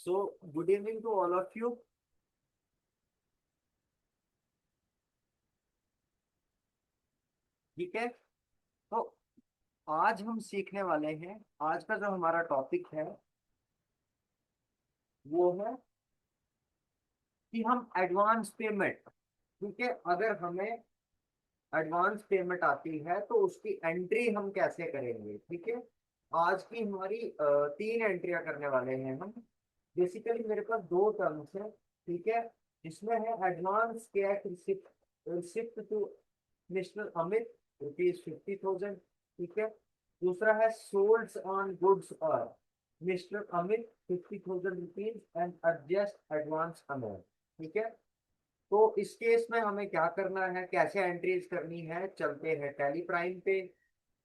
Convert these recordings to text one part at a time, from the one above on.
So, good evening to all of you. ठीक है। तो आज हम सीखने वाले हैं, आज का जो हमारा टॉपिक है वो है कि हम एडवांस पेमेंट, ठीक है, अगर हमें एडवांस पेमेंट आती है तो उसकी एंट्री हम कैसे करेंगे। ठीक है। आज की हमारी तीन एंट्रियां करने वाले हैं हम। बेसिकली मेरे पास दो टर्म्स है, ठीक है, जिसमें है advance cash receipt, receipt to mister Amit ₹50,000। ठीक है। दूसरा है सोल्ड ऑन गुड्स और mister Amit ₹50,000 and adjust advance amount. ठीक है। तो इस केस में हमें क्या करना है, कैसे एंट्रीज करनी है, चलते हैं टैली प्राइम पे।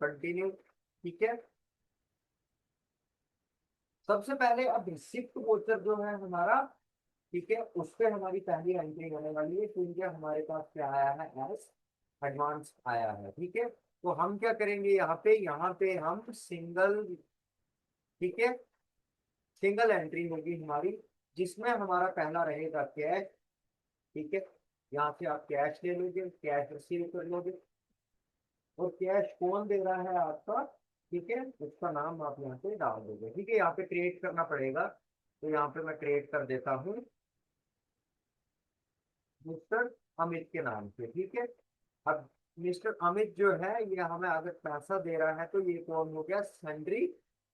कंटिन्यू। ठीक है। सबसे पहले अब रिसिप्ट वोचर जो है हमारा, ठीक है, उस पे हमारी पहली एंट्री होने वाली है क्योंकि हमारे पास क्या आया है, एस एडवांस आया है। ठीक है। तो हम क्या करेंगे, यहाँ पे हम सिंगल, ठीक है, सिंगल एंट्री होगी हमारी, जिसमें हमारा पहला रहेगा कैश। ठीक है। यहाँ से आप कैश ले लोगे, कैश रिसीव कर लोगे, और कैश कौन दे रहा है आपका, ठीक है, उसका नाम आप यहाँ पे डाल दोगे। ठीक है। यहाँ पे क्रिएट करना पड़ेगा, तो यहाँ पे मैं क्रिएट कर देता हूँ मिस्टर अमित के नाम से। ठीक है। अब मिस्टर अमित जो है ये हमें अगर पैसा दे रहा है तो ये कौन हो गया, सन्ड्री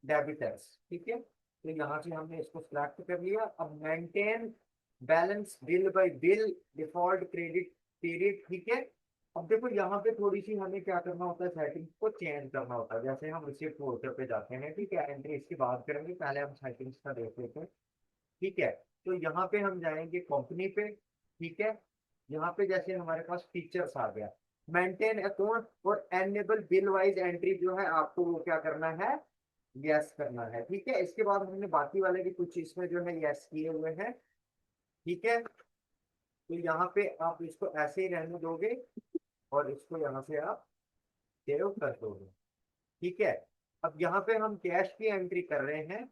डेबिटर्स। ठीक है। तो यहाँ से हमने इसको सिलेक्ट कर लिया। अब maintain balance bill bye bill default credit period. ठीक है। अब देखो यहाँ पे थोड़ी सी हमें क्या करना होता है, सेटिंग्स को चेंज करना होता है। जैसे हम रिसिप्ट वोचर पे जाते हैं, ठीक है, एंट्री इसकी बात करेंगे, पहले हम सेटिंग्स का देख लेते हैं। ठीक है। तो यहाँ पे हम जाएंगे कंपनी पे। ठीक है। यहाँ पे जैसे हमारे पास फीचर्स आ गया, मेंटेन अकाउंट और एनेबल बिल वाइज एंट्री जो है आपको वो क्या करना है, यस करना है। ठीक है। इसके बाद हमने बाकी वाले भी कुछ इसमें जो है यस किए हुए हैं। ठीक है। तो यहाँ पे आप इसको ऐसे ही रहने दोगे और इसको यहाँ से आप सेव कर दोगे। ठीक है। अब यहाँ पे हम कैश की एंट्री कर रहे हैं,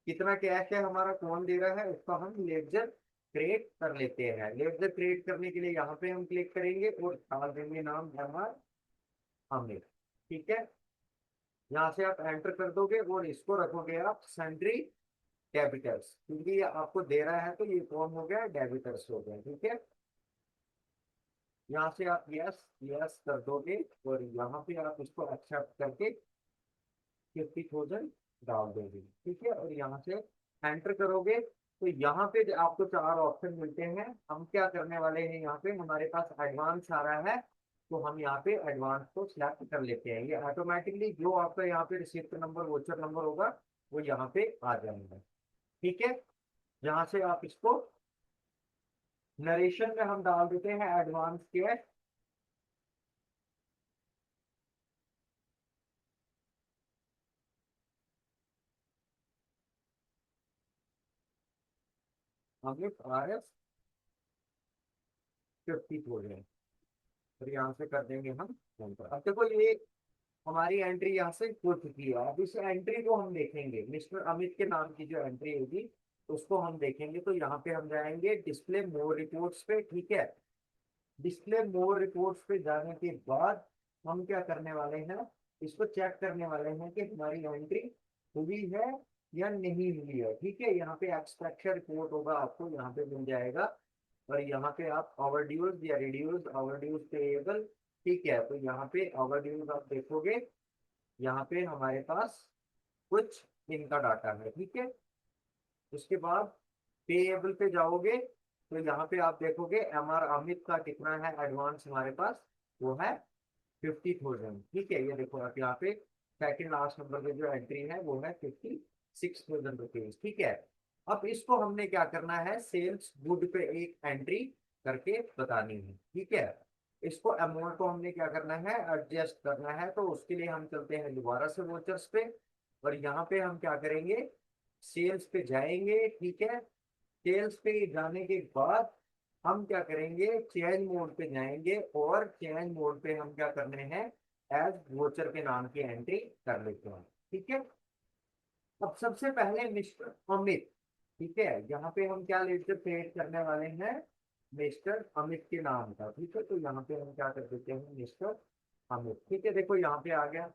कितना कैश है हमारा, कौन दे रहा है, उसका हम लेजर क्रिएट कर लेते हैं। लेजर क्रिएट करने के लिए यहाँ पे हम क्लिक करेंगे और डाल देंगे नाम एमआर अमित। ठीक है। यहाँ से आप एंटर कर दोगे और इसको रखोगे आप सेंट्री डेबिटर्स, क्योंकि ये आपको दे रहा है तो ये कौन हो गया, डेबिटर्स हो गया। ठीक है। यहाँ से आप यस यस कर दोगे और यहाँ पे आप इसको एक्सेप्ट करके 50,000 डाल दोगे। ठीक है। और यहाँ से एंटर करोगे तो यहाँ पे आपको चार ऑप्शन मिलते हैं। हम क्या करने वाले हैं, यहाँ पे हमारे पास एडवांस आ रहा है, तो हम यहाँ पे एडवांस को सिलेक्ट कर लेते हैं। ये ऑटोमेटिकली जो आपका यहाँ पे रिसिप्ट नंबर वोचर नंबर होगा वो यहाँ पे आ जाएगा। ठीक है। यहाँ से आप इसको नरेशन में हम डाल देते हैं एडवांस कैश। हमें RS 50,000, और यहाँ से कर देंगे हम enter। अब देखो ये हमारी एंट्री यहाँ से हो चुकी है। अब इस एंट्री को हम देखेंगे, मिस्टर अमित के नाम की जो एंट्री होगी उसको हम देखेंगे। तो यहाँ पे हम जाएंगे डिस्प्ले मोर रिपोर्ट्स पे। ठीक है। डिस्प्ले मोर रिपोर्ट्स पे जाने के बाद हम क्या करने वाले हैं, इसको चेक करने वाले हैं कि हमारी एंट्री हुई है या नहीं हुई है। ठीक है। यहाँ पे एक्सपेक्शन रिपोर्ट होगा, आपको यहाँ पे मिल जाएगा, और यहाँ पे आप ओवरड्यूज या रिड्यूस ओवरड्यूज पेएबल। ठीक है। तो यहाँ पे ओवरड्यूज आप देखोगे, यहाँ पे हमारे पास कुछ इनका डाटा है। ठीक है। उसके बाद पेएबल पे जाओगे तो यहाँ पे आप देखोगे एमआर अमित का कितना है एडवांस हमारे पास, वो है 50,000। ठीक है। ये देखो आप यहाँ पे सेकंड लास्ट नंबर पे जो एंट्री है वो है ₹56,000। ठीक है। अब इसको हमने क्या करना है, सेल्स गुड पे एक एंट्री करके बतानी है। ठीक है। इसको अमाउंट को हमने क्या करना है, एडजस्ट करना है। तो उसके लिए हम चलते हैं दोबारा से वोचर्स पे, और यहाँ पे हम क्या करेंगे, सेल्स पे जाएंगे। ठीक है। सेल्स पे जाने के बाद हम क्या करेंगे, चेंज मोड पे जाएंगे, और चेंज मोड पे हम क्या करने हैं, एज वोचर के नाम की एंट्री कर लेते हैं। ठीक है। अब सबसे पहले मिस्टर अमित, ठीक है, यहाँ पे हम क्या लेटर क्रिएट करने वाले हैं, मिस्टर अमित के नाम का। ठीक है, तो यहाँ पे हम क्या कर देते हैं, मिस्टर अमित। ठीक है, देखो यहाँ पे आ गया।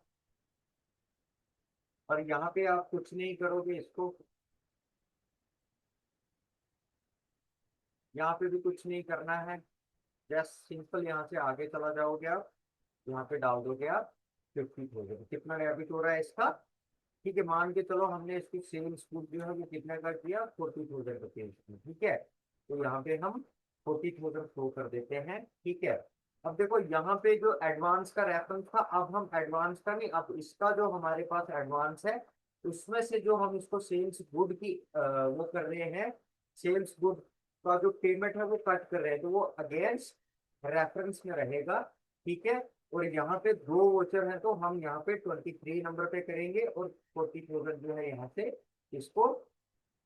और यहाँ पे आप कुछ नहीं करोगे इसको, यहाँ पे भी कुछ नहीं करना है। जस्ट सिंपल यहाँ से आगे चला जाओगे आप, यहाँ पे डाल दोगे आप 50,000। कितना डेबिट हो रहा है इसका। ठीक है, मान के चलो हमने इसकी सेल्स बुक जो है वो कितने का किया, 40,000 रुपीज की। ठीक है, तो यहाँ पे हम 40,000 शो कर देते हैं। ठीक है, अब देखो यहाँ पे जो एडवांस का रेफरेंस था, अब हम एडवांस का नहीं, अब इसका जो हमारे पास एडवांस है उसमें से जो हम इसको सेल्स गुड की वो कर रहे हैं, सेल्स गुड का जो पेमेंट है वो कट कर रहे हैं, तो वो अगेंस्ट रेफरेंस में रहेगा। ठीक है, और यहाँ पे दो वोचर है तो हम यहाँ पे 23 नंबर पे करेंगे और 40,000 जो है यहाँ से इसको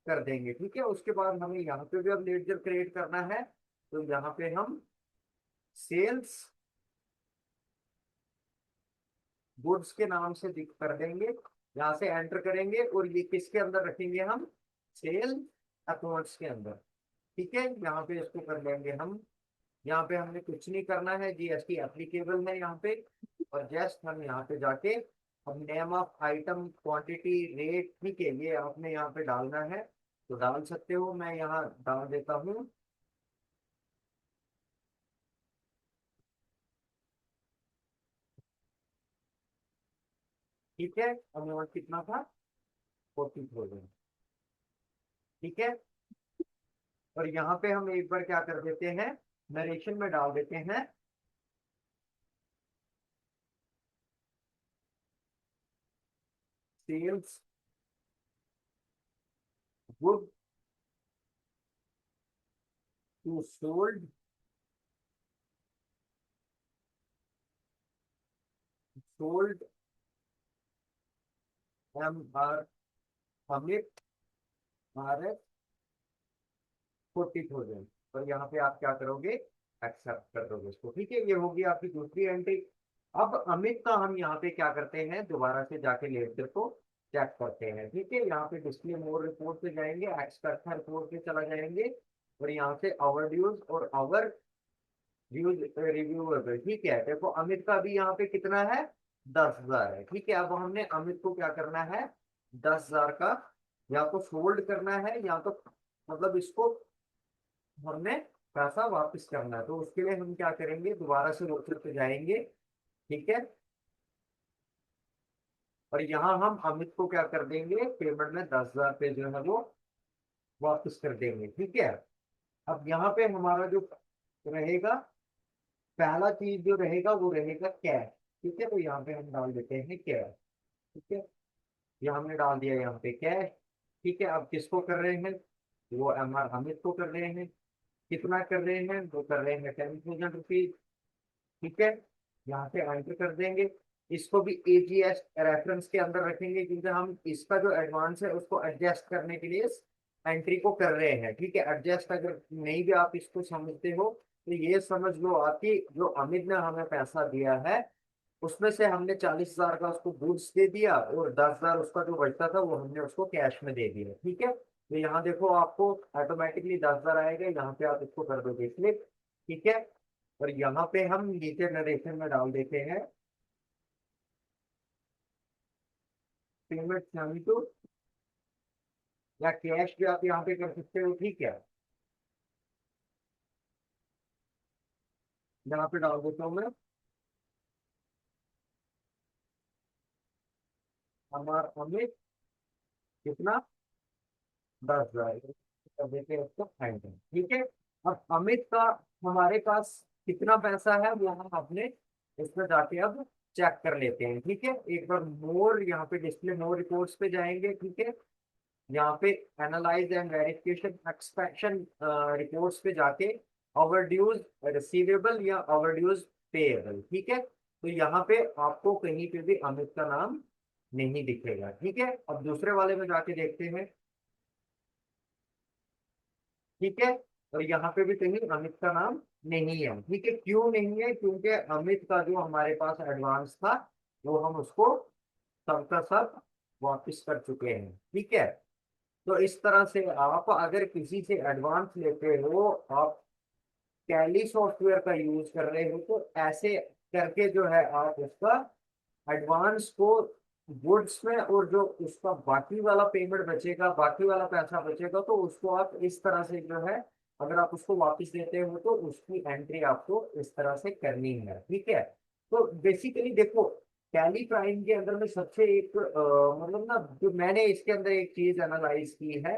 कर देंगे। ठीक है, उसके बाद हमें यहाँ पे भी अब लेडजर क्रिएट करना है, तो यहाँ पे हम सेल्स गुड्स के नाम से दिख कर देंगे, यहाँ से एंटर करेंगे और ये किसके अंदर रखेंगे, हम सेल अकाउंट्स के अंदर। ठीक है, यहाँ पे इसको कर लेंगे हम, यहाँ पे हमने कुछ नहीं करना है, जीएसटी एप्लीकेबल है यहाँ पे। और जस्ट हम यहाँ पे जाके अब name of item, quantity, rate, ठीक है, ये आपने यहाँ पे डालना है तो डाल सकते हो। मैं यहाँ डाल देता हूँ। ठीक है, अमाउंट कितना था, 40,000। ठीक है, और यहाँ पे हम एक बार क्या कर देते हैं, नरेशन में डाल देते हैं, sales good to sold, sold M R Amit R S 40,000। और यहाँ पे आप क्या करोगे, एक्सेप्ट कर दोगे इसको। ठीक है, ये होगी आपकी दूसरी एंट्री। अब अमित का हम यहाँ पे क्या करते हैं, दोबारा से जाके लेटर को चेक करते हैं। ठीक है, यहाँ पे डिस्प्ले मोर रिपोर्ट पे जाएंगे, एक्सपेक्ट रिपोर्ट पे चला जाएंगे और यहाँ से आवर ड्यूज और आवर ड्यूज रिव्यूएबल। ठीक है, देखो अमित का भी यहाँ पे कितना है, 10,000 है। ठीक है, अब हमने अमित को क्या करना है, 10,000 का या तो फोल्ड करना है या तो मतलब इसको हमने पैसा वापस करना है, तो उसके लिए हम क्या करेंगे, दोबारा से रोस्टर पे जाएंगे। ठीक है, और यहाँ हम अमित को क्या कर देंगे, पेमेंट में 10,000 पे जो है वो वापस कर देंगे। ठीक है, अब यहाँ पे हमारा जो रहेगा, पहला चीज जो रहेगा वो रहेगा कैश। ठीक है, तो यहाँ पे हम डाल देते हैं कैश। ठीक है, ये हमने डाल दिया यहाँ पे कैश। ठीक है, अब किसको कर रहे हैं, वो एम आर अमित को कर रहे हैं। कितना कर रहे हैं, वो कर रहे हैं 10,000 रुपीज। ठीक है, यहाँ पे एंटर कर देंगे। इसको भी एजीएस रेफरेंस के अंदर रखेंगे क्योंकि हम इसका जो एडवांस है उसको एडजस्ट करने के लिए एंट्री को कर रहे हैं। ठीक है, एडजस्ट अगर नहीं भी आप इसको समझते हो तो ये समझ लो आपकी जो अमित ने हमें पैसा दिया है उसमें से हमने 40,000 का उसको गुड्स दे दिया और 10,000 उसका जो बचता था वो हमने उसको कैश में दे दिया। ठीक है, तो यहाँ देखो आपको ऑटोमेटिकली 10,000 आएगा, यहाँ पे आप इसको कर दोगे क्लिक। ठीक है, और यहाँ पे हम नीचे नरेशन में डाल देते हैं, पेमेंट चाहे तो या कैश भी आप यहाँ पे कर सकते हो। ठीक है, यहाँ पे डाल देता हूँ मैं, हमारा हमें कितना, 10,000 कर देते हैं उसको फाइनल। ठीक है, अब अमित का हमारे पास कितना पैसा है वो हम अपने इसमें जाके अब चेक कर लेते हैं। ठीक है, एक बार मोर यहाँ पे डिस्प्ले मोर रिपोर्ट्स पे जाएंगे। ठीक है, यहाँ पे analyse and verification expectation reports पे जाके ओवरड्यूज रिसीवेबल या ओवरड्यूज पेएबल। ठीक है, तो यहाँ पे आपको कहीं पे भी अमित का नाम नहीं दिखेगा। ठीक है, अब दूसरे वाले में जाके देखते हैं। ठीक है, और यहाँ पे भी कहीं अमित का नाम नहीं है। ठीक है, क्यों नहीं है, क्योंकि अमित का जो हमारे पास एडवांस था वो हम उसको सबका सब वापस कर चुके हैं। ठीक है, तो इस तरह से आप अगर किसी से एडवांस लेते हो, आप टैली सॉफ्टवेयर का यूज कर रहे हो, तो ऐसे करके जो है आप उसका एडवांस को गुड्स में, और जो उसका बाकी वाला पेमेंट बचेगा, बाकी वाला पैसा बचेगा, तो उसको आप इस तरह से जो है, अगर आप उसको वापस देते हो तो उसकी एंट्री आपको इस तरह से करनी है। ठीक है। तो बेसिकली देखो, टैली प्राइम के अंदर में सबसे एक मतलब ना, जो मैंने इसके अंदर एक चीज एनालाइज की है,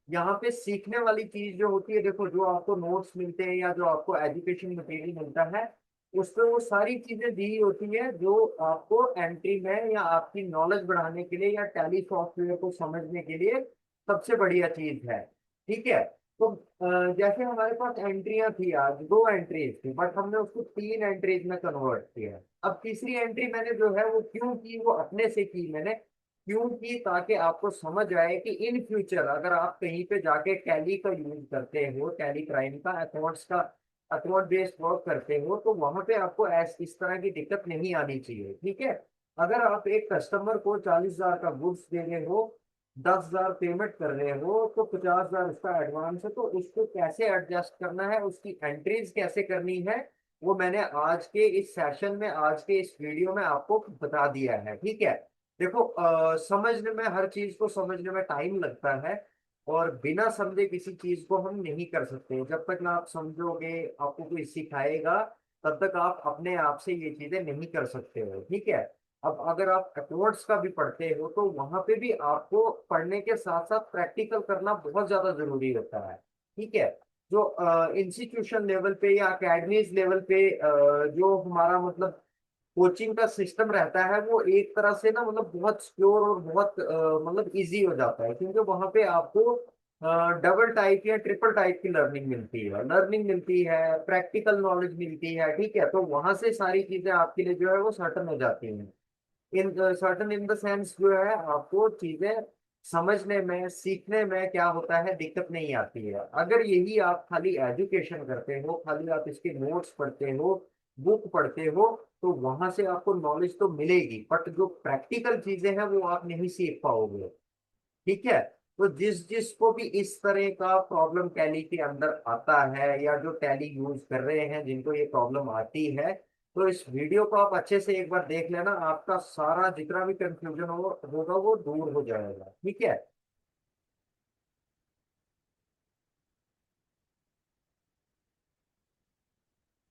यहाँ पे सीखने वाली चीज जो होती है, देखो जो आपको नोट्स मिलते हैं या जो आपको एजुकेशन मटेरियल मिलता है, उसपे वो सारी चीजें दी होती है जो आपको एंट्री में या आपकी नॉलेज बढ़ाने के लिए या टैली सॉफ्टवेयर को समझने के लिए सबसे बढ़िया चीज है। ठीक है। तो जैसे हमारे पास एंट्रियां थी, आज दो एंट्रीज थी, बट हमने उसको तीन एंट्रीज में कन्वर्ट किया। अब तीसरी एंट्री मैंने जो है वो क्यों की, वो अपने से की मैंने। क्यों की, ताकि आपको समझ आए कि इन फ्यूचर अगर आप कहीं पे जाके टैली का यूज करते हो, टैली प्राइम का अकाउंट्स का अकाउंट बेस्ड वर्क करते हो, तो वहां पे आपको इस तरह की दिक्कत नहीं आनी चाहिए। ठीक है। अगर आप एक कस्टमर को 40,000 का गुड्स दे रहे हो, 10,000 पेमेंट कर रहे हो, तो 50,000 उसका एडवांस है, तो उसको कैसे एडजस्ट करना है, उसकी एंट्रीज कैसे करनी है, वो मैंने आज के इस सेशन में, आज के इस वीडियो में आपको बता दिया है। ठीक है। देखो समझने में, हर चीज को समझने में टाइम लगता है, और बिना समझे किसी चीज को हम नहीं कर सकते। जब तक ना आप समझोगे, आपको कोई सिखाएगा, तब तक आप अपने आप से ये चीजें नहीं कर सकते हो। ठीक है। अब अगर आप अकाउंट्स का भी पढ़ते हो, तो वहां पे भी आपको पढ़ने के साथ साथ प्रैक्टिकल करना बहुत ज्यादा जरूरी होता है। ठीक है। जो इंस्टीट्यूशन लेवल पे या अकेडमीज लेवल पे जो हमारा मतलब कोचिंग का सिस्टम रहता है, वो एक तरह से ना मतलब बहुत सिक्योर और बहुत मतलब इजी हो जाता है, क्योंकि वहां पे आपको डबल टाइप या ट्रिपल टाइप की लर्निंग मिलती है, प्रैक्टिकल नॉलेज मिलती है। ठीक है। तो वहां से सारी चीजें आपके लिए जो है वो सर्टन हो जाती हैं। In certain in the sense जो है, आपको चीजें समझने में, सीखने में क्या होता है, दिक्कत नहीं आती है। अगर यही आप खाली एजुकेशन करते हो, खाली आप इसके नोट्स पढ़ते हो, बुक पढ़ते हो, तो वहां से आपको नॉलेज तो मिलेगी, बट जो प्रैक्टिकल चीजें हैं वो आप नहीं सीख पाओगे। ठीक है। तो जिस जिसको भी इस तरह का प्रॉब्लम टैली के अंदर आता है, या जो टैली यूज कर रहे हैं जिनको ये प्रॉब्लम आती है, तो इस वीडियो को आप अच्छे से एक बार देख लेना, आपका सारा जितना भी कंफ्यूजन होगा वो दूर हो जाएगा। ठीक है।